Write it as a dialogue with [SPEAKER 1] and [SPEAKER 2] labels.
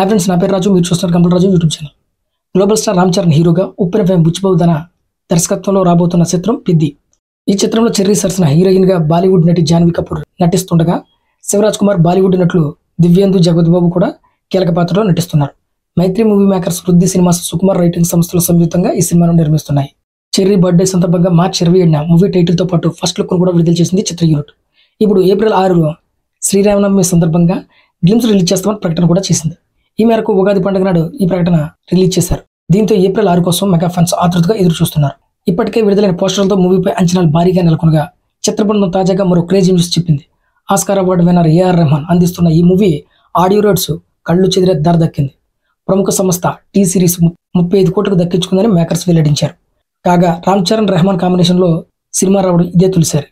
[SPEAKER 1] Hi friends, నా పేరు రాజు. మీరు చూస్తున్నారు computer Raju YouTube channel. Global star Ram Charan హీరోగా, ఉప్పెన ఫేమ్ బుచ్చిబాబు తన దర్శకత్వంలో రాబోతున్న చిత్రం పెద్ది. ఈ చిత్రంలో చెర్రీ సరసన హీరోయిన్గా బాలీవుడ్ నటి జాన్వీ కపూర్ నటిస్తుండగా, శివరాజ్ కుమార్ బాలీవుడ్ నటులు దివ్యేందు జగద్బాబు కూడా కీలక పాత్రలో నటిస్తున్నారు. మైత్రి మూవీ మేకర్స్, వృద్ధి సినిమాస్, సుకుమార్ రైటింగ్ సంస్థలు సంయుక్తంగా ఈ సినిమాను నిర్మిస్తున్నాయి. చెర్రీ బర్త్డే సందర్భంగా మార్చి 27న మూవీ టైటిల్తో పాటు ఫస్ట్ లుక్ కూడా విడుదల చేసింది చిత్ర యూనిట్. ఇప్పుడు ఏప్రిల్ 6 శ్రీరామనవమి సందర్భంగా గ్లిమ్స్ రిలీజ్ చేస్తామని ప్రకటన కూడా చేసింది. ఈ మేరకు ఉగాది పండుగ నాడు ఈ ప్రకటన రిలీజ్ చేశారు. దీంతో ఏప్రిల్ 6 కోసం మెగా ఫ్యాన్స్ ఆతృతగా ఎదురు చూస్తున్నారు. ఇప్పటికే విడుదలైన పోస్టర్లతో మూవీపై అంచనాలు భారీగా నెలకొనగా, చిత్ర బృందం తాజాగా మరో క్రేజీ న్యూస్ చెప్పింది. Oscar award winner A R Rahman అందిస్తున్న ఈ మూవీ ఆడియో రైట్స్ కళ్ళు చెదిరే ధర దక్కింది. ప్రముఖ సంస్థ టీ సిరీస్ 35 కోట్లకు దక్కించుకుందని మేకర్స్ వెల్లడించారు. కాగా రామ్ చరణ్ రెహమాన్ కాంబినేషన్లో సినిమా రావడం ఇదే తొలిసారి.